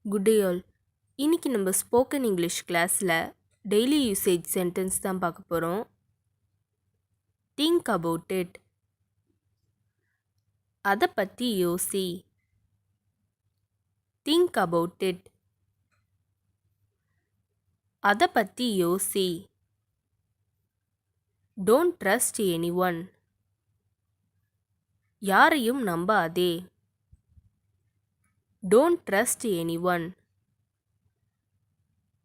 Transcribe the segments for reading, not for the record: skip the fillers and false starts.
Good day all. இன்னைக்கு நம்ம spoken English கிளாஸில் டெய்லி யூசேஜ் சென்டென்ஸ் தான் பார்க்க போகிறோம். Think about it. அதை பற்றி யோசி. Think about it. அதை பற்றி யோசி. Don't trust anyone. யாரையும் நம்பாதே. Don't trust anyone.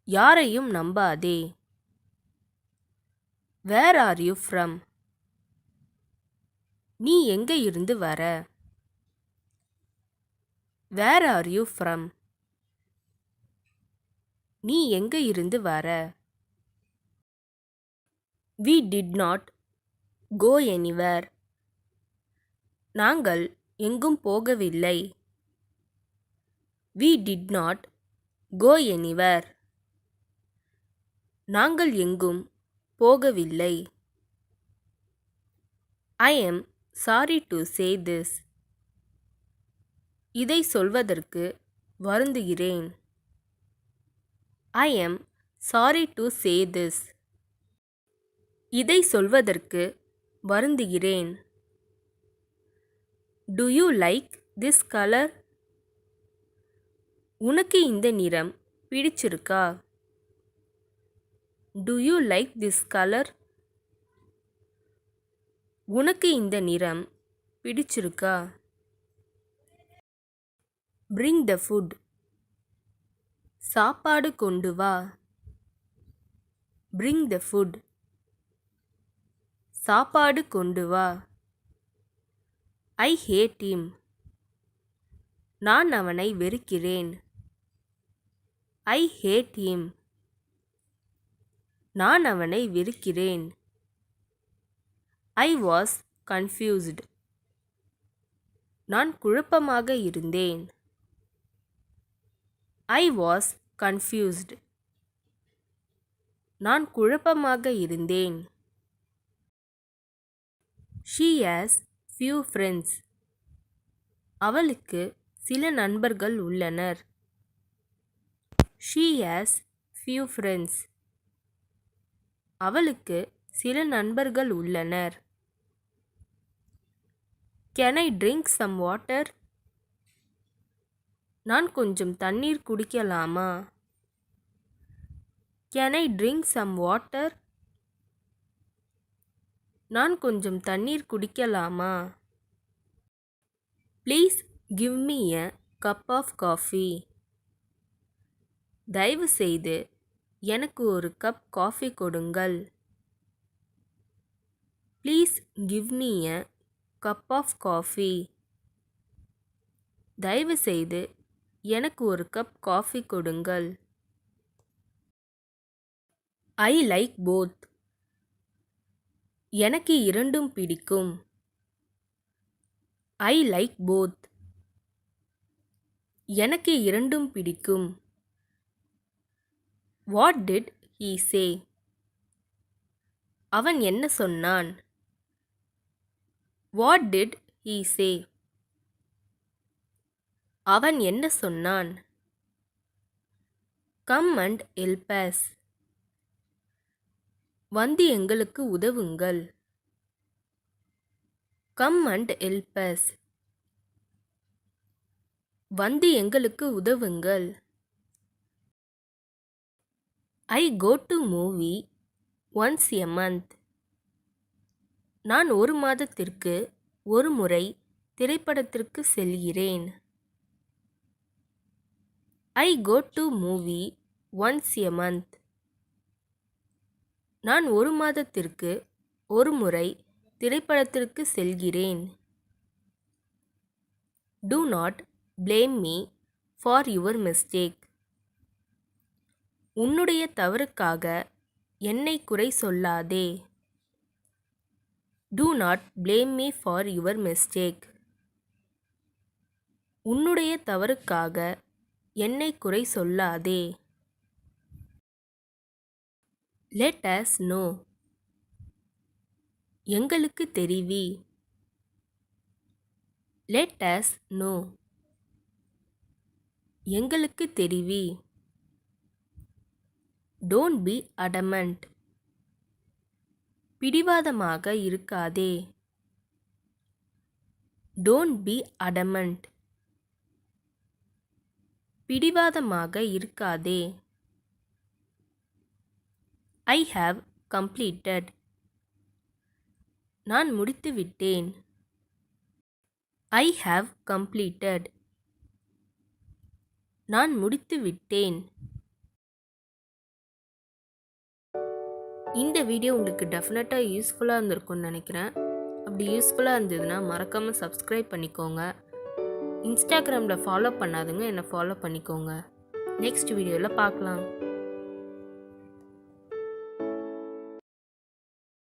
யாரையும் நம்பாதே. Where are you from. நீ எங்கே இருந்து வர. Where are you from. நீ எங்கே இருந்து வர. We did not go anywhere. நாங்கள் எங்கும் போகவில்லை. We did not go anywhere. நாங்கள் எங்கும் போகவில்லை. I am sorry to say this. இதை சொல்வதற்கு வருந்துகிறேன். I am sorry to say this. இதை சொல்வதற்கு வருந்துகிறேன். Do you like this color? உனக்கு இந்த நிறம் பிடிச்சிருக்கா? Do you like this color? உனக்கு இந்த நிறம் பிடிச்சிருக்கா? Bring the food. சாப்பாடு கொண்டு வா. Bring the food. சாப்பாடு கொண்டு வா. I hate him. நான் அவனை வெறுக்கிறேன். I hate him. நான் அவனை வெறுக்கிறேன். I was confused. நான் குழப்பமாக இருந்தேன். I was confused. நான் குழப்பமாக இருந்தேன். She has few friends. அவளுக்கு சில நண்பர்கள் உள்ளனர். She has few friends. அவளுக்கு சில நண்பர்கள் உள்ளனர். Can I drink some water? நான் கொஞ்சம் தண்ணீர் குடிக்கலாமா? Can I drink some water? நான் கொஞ்சம் தண்ணீர் குடிக்கலாமா? Please give me a cup of coffee. தயவு செய்து எனக்கு ஒரு கப் காஃபி கொடுங்கள். Please give me a cup of coffee. தயவு செய்து எனக்கு ஒரு கப் காஃபி கொடுங்கள். I like both. எனக்கு இரண்டும் பிடிக்கும். I like both. எனக்கு இரண்டும் பிடிக்கும். What did he say? அவன் என்ன சொன்னான்? What did he say? அவன் என்ன சொன்னான்? Come and help us. வந்து எங்களுக்கு உதவுங்கள். Come and help us. வந்து எங்களுக்கு உதவுங்கள். I go to movie once a month. நான் ஒரு மாதத்திற்கு ஒரு முறை திரைப்படத்திற்கு செல்கிறேன். I go to movie once a month. நான் ஒரு மாதத்திற்கு ஒரு முறை திரைப்படத்திற்கு செல்கிறேன். Do not blame me for your mistake. உன்னுடைய தவறுக்காக என்னை குறை சொல்லாதே. Do not blame me for your mistake. உன்னுடைய தவறுக்காக என்னை குறை சொல்லாதே. Let us know. எங்களுக்கு தெரிவி. Let us know. எங்களுக்கு தெரிவி. Don't be adamant. பிடிவாதமாக இருக்காதே. Don't be adamant. பிடிவாதமாக இருக்காதே. I have completed. நான் முடித்துவிட்டேன். I have completed. நான் முடித்துவிட்டேன். இந்த வீடியோ உங்களுக்கு டெஃபினட்டாக யூஸ்ஃபுல்லாக இருந்திருக்கும்னு நினைக்கிறேன். அப்படி யூஸ்ஃபுல்லாக இருந்ததுன்னா மறக்காமல் சப்ஸ்கிரைப் பண்ணிக்கோங்க. இன்ஸ்டாகிராமில் ஃபாலோ பண்ணாதுங்க, என்னை ஃபாலோ பண்ணிக்கோங்க. நெக்ஸ்ட் வீடியோவில் பார்க்கலாம்.